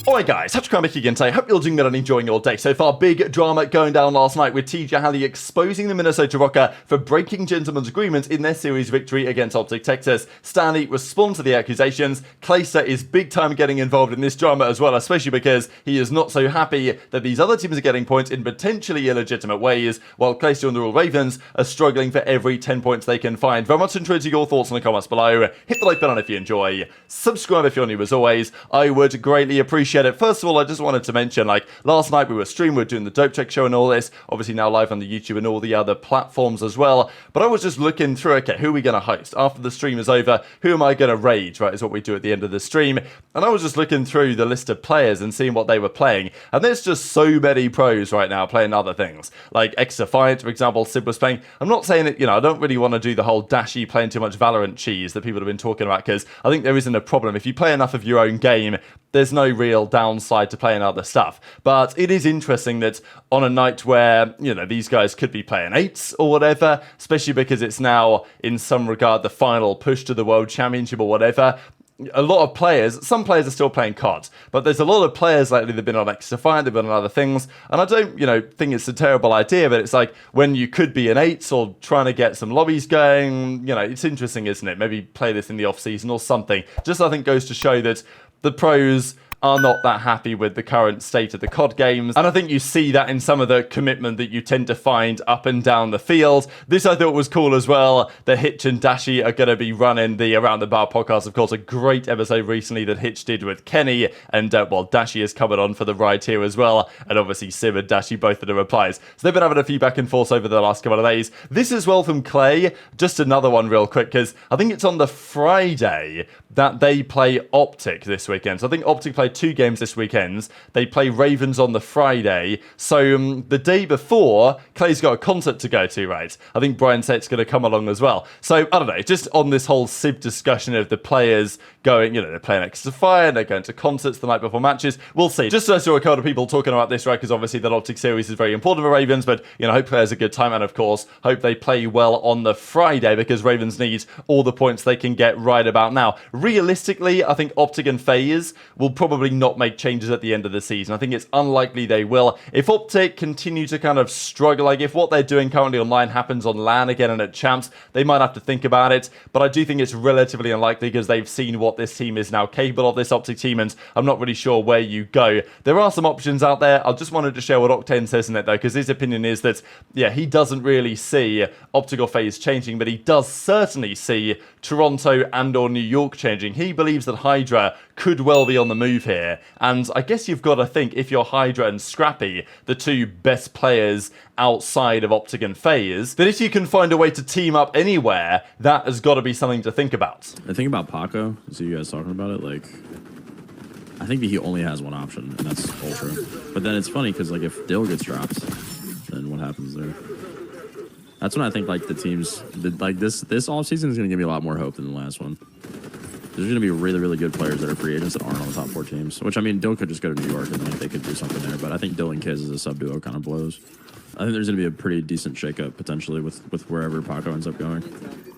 Alright guys, TacticalRab again today. Hope you're doing good and enjoying your day so far. Big drama going down last night with TJ Halley exposing the Minnesota Rocker for breaking gentlemen's agreement in their series victory against OpTic Texas. Standy responds to the accusations. Clayster is big time getting involved in this drama as well, especially because he is not so happy that these other teams are getting points in potentially illegitimate ways, while Clayster and the Royal Ravens are struggling for every 10 points they can find. Very much interested in your thoughts in the comments below. Hit the like button if you enjoy. Subscribe if you're new as always. I would greatly appreciate it. First of all, I just wanted to mention, like, last night we were streaming, we were doing the Dope Check show and all this, obviously now live on the YouTube and all the other platforms as well, but I was just looking through, okay, who are we going to host? After the stream is over, who am I going to raid, right, is what we do at the end of the stream, and I was just looking through the list of players and seeing what they were playing, and there's just so many pros right now playing other things, like X-Defiant, for example, Simp was playing. I'm not saying that, you know, I don't really want to do the whole Dashy playing too much Valorant cheese that people have been talking about, because I think there isn't a problem. If you play enough of your own game, there's no real downside to playing other stuff. But it is interesting that on a night where, you know, these guys could be playing 8s or whatever, especially because it's now, in some regard, the final push to the World Championship or whatever, a lot of players, some players are still playing COD, but there's a lot of players lately that have been on X-Defiant, they've been on other things, and I don't, you know, think it's a terrible idea, but it's like, when you could be an 8s or trying to get some lobbies going, you know, it's interesting, isn't it? Maybe play this in the off-season or something. Just, I think, goes to show that the pros are not that happy with the current state of the COD games, and I think you see that in some of the commitment that you tend to find up and down the field. This I thought was cool as well, that Hitch and Dashy are going to be running the Around the Bar podcast. Of course, a great episode recently that Hitch did with Kenny, and well, Dashy is coming on for the ride here as well, and obviously Sim and Dashy both of the replies. So they've been having a few back and forth over the last couple of days. This as well from Clay, just another one real quick, because I think it's on the Friday that they play OpTic this weekend. So I think OpTic play 2 games this weekend. They play Ravens on the Friday. So the day before, Clay's got a concert to go to, right? I think Brian Sett's going to come along as well. So, I don't know, just on this whole Civ discussion of the players going, you know, they're playing X-Defiant, they're going to concerts the night before matches. We'll see. Just I saw a couple of people talking about this, right? Because obviously that OpTic series is very important for Ravens, but, you know, hope players a good time, and of course, hope they play well on the Friday, because Ravens need all the points they can get right about now. Realistically, I think OpTic and FaZe will probably not make changes at the end of the season. I think it's unlikely they will. If OpTic continue to kind of struggle, like if what they're doing currently online happens on LAN again and at Champs, they might have to think about it, but I do think it's relatively unlikely because they've seen what this team is now capable of, this OpTic team, and I'm not really sure where you go. There are some options out there. I just wanted to share what Octane says in it though, because his opinion is that, yeah, he doesn't really see OpTic or FaZe changing, but he does certainly see Toronto and or New York changing. He believes that HyDra could well be on the move here, and I guess you've got to think, if you're HyDra and Scrappy, the 2 best players outside of OpTic and FaZe, that if you can find a way to team up anywhere, that has got to be something to think about. The thing about Paco, see you guys talking about it, like, I think that he only has one option, and that's Ultra. But then it's funny, because, like, if Dill gets dropped, then what happens there? That's when I think, like, the teams, like, this offseason is going to give me a lot more hope than the last one. There's going to be really, really good players that are free agents that aren't on the top 4 teams. Which, I mean, Dill could just go to New York and like, they could do something there. But I think Dill and Kiz as a sub-duo kind of blows. I think there's going to be a pretty decent shakeup, potentially, with wherever Paco ends up going.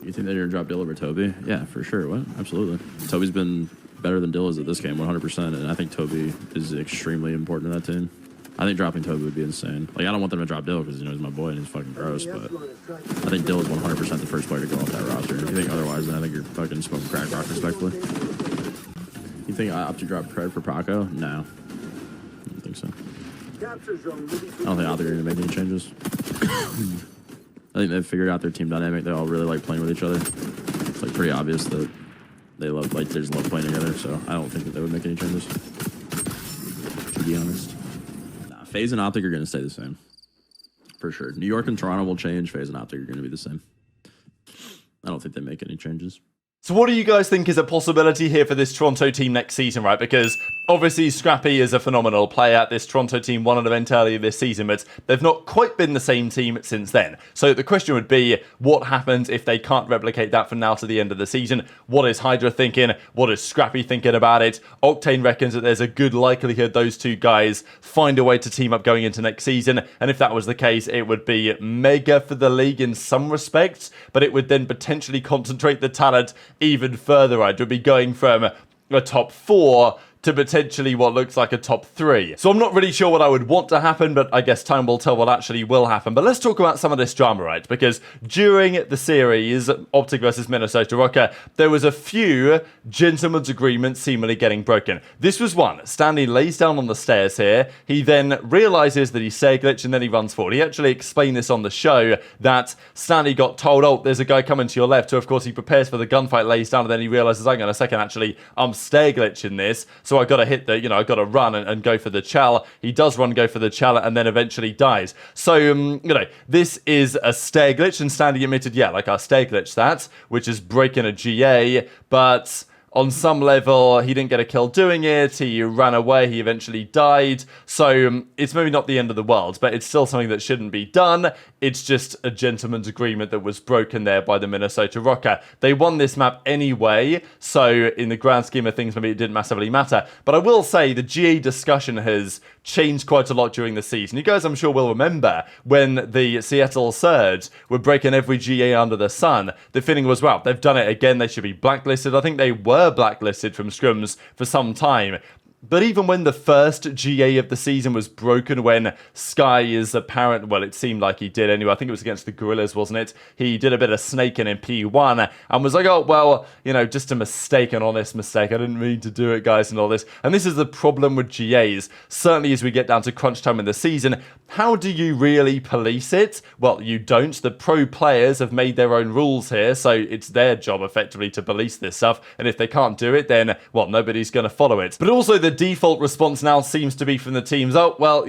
You think they're going to drop Dill over Toby? Yeah, for sure. What? Absolutely. Toby's been better than Dill is at this game, 100%. And I think Toby is extremely important to that team. I think dropping Toby would be insane. Like, I don't want them to drop Dill because, you know, he's my boy and he's fucking gross, but I think Dill is 100% the first player to go off that roster. If you think otherwise, then I think you're fucking smoking crack rock, respectfully. You think I opt to drop cred for Paco? No. I don't think so. I don't think OpTic are going to make any changes. I think they've figured out their team dynamic. They all really like playing with each other. It's, like, pretty obvious that they love, like, they just love playing together, so I don't think that they would make any changes, to be honest. FaZe and OpTic are going to stay the same, for sure. New York and Toronto will change. FaZe and OpTic are going to be the same. I don't think they make any changes. So what do you guys think is a possibility here for this Toronto team next season, right? Because obviously Scrappy is a phenomenal player. This Toronto team won an event earlier this season, but they've not quite been the same team since then. So the question would be, what happens if they can't replicate that from now to the end of the season? What is HyDra thinking? What is Scrappy thinking about it? Octane reckons that there's a good likelihood those 2 guys find a way to team up going into next season. And if that was the case, it would be mega for the league in some respects, but it would then potentially concentrate the talent even further, right? It would be going from a top 4 to potentially what looks like a top 3. So I'm not really sure what I would want to happen, but I guess time will tell what actually will happen. But let's talk about some of this drama, right? Because during the series, OpTic versus Minnesota Rocker, there was a few gentlemen's agreements seemingly getting broken. This was one. Standy lays down on the stairs here. He then realizes that he's stair glitched and then he runs forward. He actually explained this on the show that Standy got told, oh, there's a guy coming to your left. So of course he prepares for the gunfight, lays down, and then he realizes, hang on a second, actually, I'm stair glitching this. So I got to hit the, I got to run and go for the chal. He does run, go for the chal, and then eventually dies. So, this is a stair glitch, and Standy admitted, yeah, like I stair glitched that, which is breaking a GA, but on some level, he didn't get a kill doing it, he ran away, he eventually died, so it's maybe not the end of the world, but it's still something that shouldn't be done. It's just a gentleman's agreement that was broken there by the Minnesota Rocker. They won this map anyway, so in the grand scheme of things, maybe it didn't massively matter. But I will say the GA discussion has changed quite a lot during the season. You guys, I'm sure, will remember when the Seattle Surge were breaking every GA under the sun. The feeling was, well, they've done it again, they should be blacklisted. I think they were blacklisted from scrims for some time. But even when the first GA of the season was broken, when Skyz apparent, well, it seemed like he did anyway, I think it was against the Gorillas, wasn't it? He did a bit of snaking in P1 and was like, oh, well, just a mistake, an honest mistake. I didn't mean to do it, guys, and all this. And this is the problem with GAs. Certainly as we get down to crunch time in the season, how do you really police it? Well, you don't. The pro players have made their own rules here, so it's their job effectively to police this stuff. And if they can't do it, then, well, nobody's going to follow it. But also the default response now seems to be from the teams, oh, well,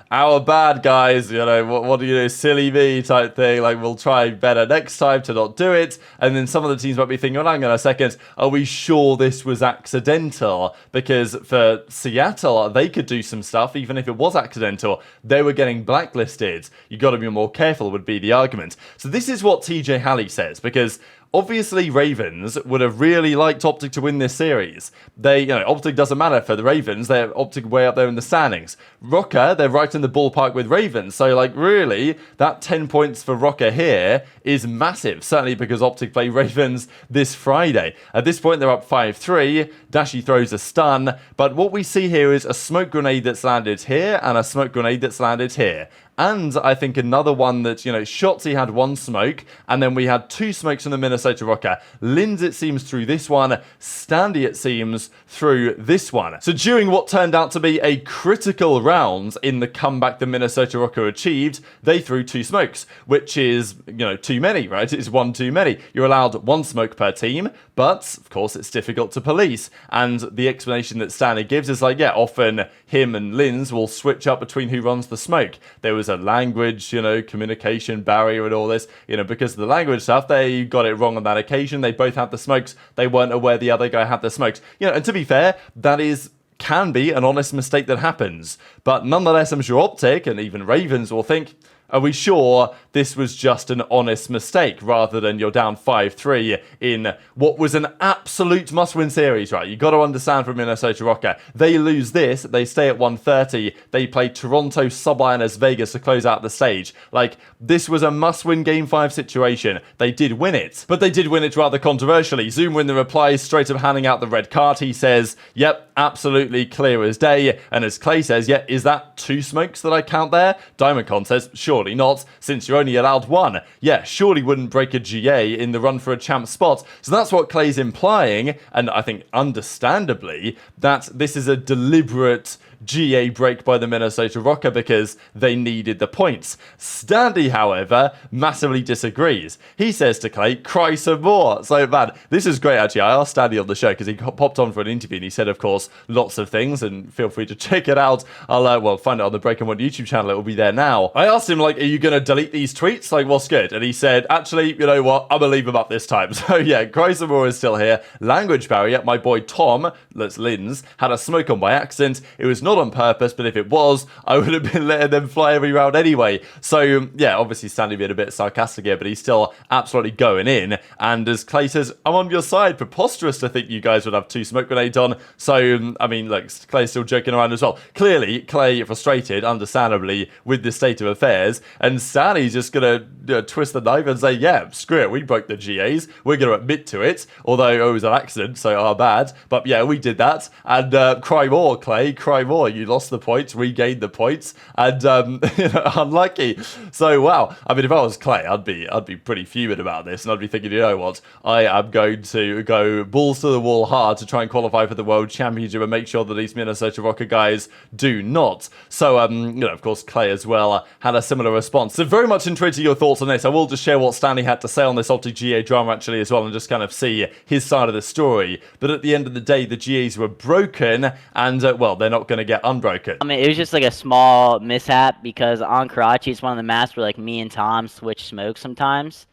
our bad guys, what do you do, silly me type thing, like, we'll try better next time to not do it. And then some of the teams might be thinking, well, hang on a second, are we sure this was accidental? Because for Seattle, they could do some stuff, even if it was accidental. They were getting blacklisted. You got to be more careful, would be the argument. So this is what TJ Halley says, because obviously, Ravens would have really liked OpTic to win this series. OpTic doesn't matter for the Ravens. They're OpTic way up there in the standings. Rocker, they're right in the ballpark with Ravens. So, really, that 10 points for Rocker here is massive. Certainly because OpTic play Ravens this Friday. At this point, they're up 5-3. Dashy throws a stun. But what we see here is a smoke grenade that's landed here and a smoke grenade that's landed here. And I think another one that, Shotzzy had one smoke, and then we had 2 smokes from the Minnesota Rocker. Linz, it seems, through this one. Standy, it seems, through this one. So during what turned out to be a critical round in the comeback the Minnesota Rocker achieved, they threw 2 smokes, which is, too many, right? It's 1 too many. You're allowed 1 smoke per team, but, of course, it's difficult to police. And the explanation that Standy gives is like, yeah, often him and Linz will switch up between who runs the smoke. There was a language, communication barrier and all this, because of the language stuff, they got it wrong on that occasion. They both had the smokes. They weren't aware the other guy had the smokes. And to be fair, that can be an honest mistake that happens. But nonetheless, I'm sure OpTic and even Ravens will think, are we sure this was just an honest mistake rather than you're down 5-3 in what was an absolute must-win series, right? You got to understand from Minnesota Rocker. They lose this, they stay at 130, they play Toronto, Subliners, Vegas to close out the stage. Like, this was a must-win Game 5 situation. They did win it, but they did win it rather controversially. Zoom in the replies, straight up handing out the red card. He says, yep, absolutely clear as day. And as Clay says, yeah, is that 2 smokes that I count there? Diamondcon says, surely not, since you're only allowed 1. Yeah, surely wouldn't break a GA in the run for a champ spot. So that's what Clay's implying, and I think understandably, that this is a deliberate GA break by the Minnesota Rocker because they needed the points. Standy, however, massively disagrees. He says to Clay, cry some more. So, man, this is great, actually. I asked Standy on the show because he popped on for an interview and he said, of course, lots of things, and feel free to check it out. I'll find it on the Break and One YouTube channel. It will be there now. I asked him, are you going to delete these tweets? What's good? And he said, actually, you know what? I'm going to leave them up this time. So, yeah, cry some more is still here. Language barrier. My boy Tom, that's Linz, had a smoke on by accident. It was not on purpose, but if it was, I would have been letting them fly every round anyway. So, yeah, obviously Standy being a bit sarcastic here, but he's still absolutely going in. And as Clay says, I'm on your side. Preposterous to think you guys would have 2 smoke grenades on. So, I mean, look, Clay's still joking around as well. Clearly, Clay frustrated, understandably, with this state of affairs. And Standy's just going to twist the knife and say, yeah, screw it, we broke the GAs. We're going to admit to it. Although it was an accident, so our bad. But yeah, we did that. And cry more, Clay, cry more. You lost the points, regained the points, and unlucky. So wow, I mean, if I was Clay, I'd be pretty fuming about this, and I'd be thinking, you know what, I am going to go balls to the wall hard to try and qualify for the World Championship and make sure that these Minnesota Rocker guys do not. So of course, Clay as well had a similar response. So very much intrigued to your thoughts on this. I will just share what Standy had to say on this OpTic GA drama actually as well, and just kind of see his side of the story. But at the end of the day, the GAs were broken, and well, they're not going to get unbroken. I mean, it was just like a small mishap because on Karachi, it's one of the maps where like me and Tom switch smoke sometimes,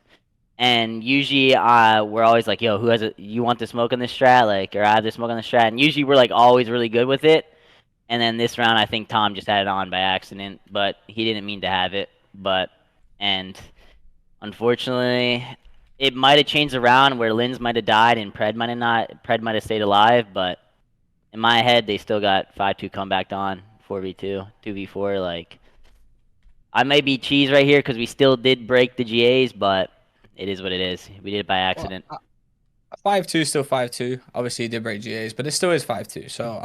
and usually we're always like, yo, who has it? You want the smoke on this strat, like, or I have the smoke on the strat, and usually we're like always really good with it. And then this round, I think Tom just had it on by accident, but he didn't mean to have it. And unfortunately, it might have changed around where Linz might have died and Pred might have stayed alive, but in my head, they still got 5-2 comeback on 4v2, 2v4. Like, I may be cheese right here because we still did break the GAs, but it is what it is. We did it by accident. Well, 5-2 still 5-2. Obviously, he did break GAs, but it still is 5-2. So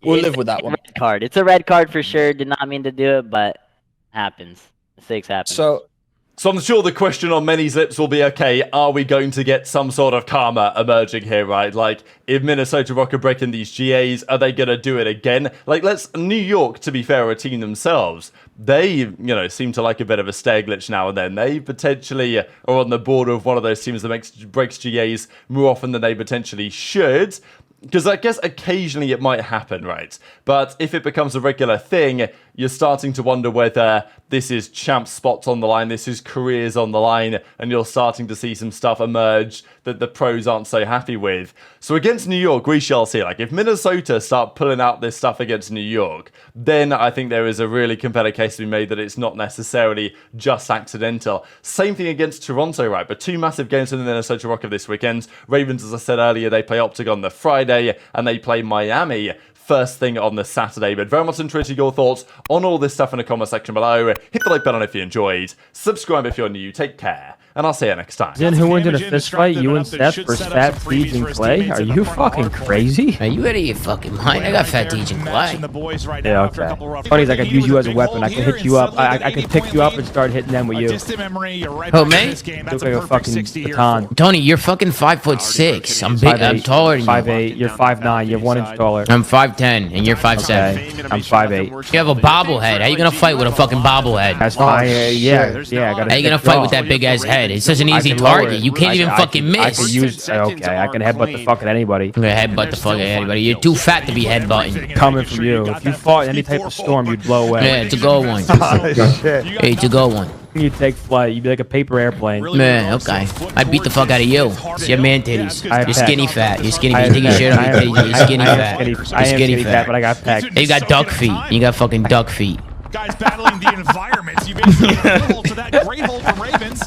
we'll live with that one. Red card. It's a red card for sure. Did not mean to do it, but happens. Mistakes happen. So I'm sure the question on many's lips will be, okay, are we going to get some sort of karma emerging here, right? Like, if Minnesota Rock are breaking these GAs, are they going to do it again? Like, New York, to be fair, are a team themselves. They, seem to like a bit of a stare glitch now and then. They potentially are on the border of one of those teams that breaks GAs more often than they potentially should. Because I guess occasionally it might happen, right? But if it becomes a regular thing, you're starting to wonder whether this is champ spots on the line, this is careers on the line, and you're starting to see some stuff emerge that the pros aren't so happy with. So against New York, we shall see. Like, if Minnesota start pulling out this stuff against New York, then I think there is a really compelling case to be made that it's not necessarily just accidental. Same thing against Toronto, right? But 2 massive games for the Minnesota Rocket this weekend. Ravens, as I said earlier, they play OpTic on the Friday, and they play Miami first thing on the Saturday. But very much interested in your thoughts on all this stuff in the comment section below. Hit the like button if you enjoyed. Subscribe if you're new. Take care. And I'll see you next time. Then who wins in a fist fight? You and Steph versus Fat, Thieves, and Clay? Are you fucking crazy? Are you out of your fucking mind? I got Fat, Thieves, and Clay. Yeah, okay. Funny is I could use you as a weapon. I could hit you up. I could pick you up and start hitting them with you. Oh, man? Look like a fucking baton. Tony, you're fucking 5'6". I'm big. I'm taller than you. 5'8". You're 5'9". You're 1 inch taller. I'm 5'10", and you're 5'7". Okay. I'm 5'8". You have a bobblehead. How you gonna fight with a fucking bobblehead? That's fine. Yeah. I gotta. How you gonna fight with that big ass head? It's such an easy target. You can't even fucking miss. I can use. Okay, I can headbutt the fuck at anybody. I'm gonna headbutt the fuck out of anybody. You're too fat to be headbutting. Coming from you. If you fought any type of storm, you'd blow away. Yeah, it's a good one. Hey, it's a good one. You'd take flight. You'd be like a paper airplane. Man, okay. I'd beat the fuck out of you. It's your man titties. You're skinny fat. You're skinny. You think you shit on your titties. You're skinny fat. You're skinny fat. But I got pegged. You got duck feet. You got fucking duck feet. Guys battling the environment. You basically to that great hold from Ravens.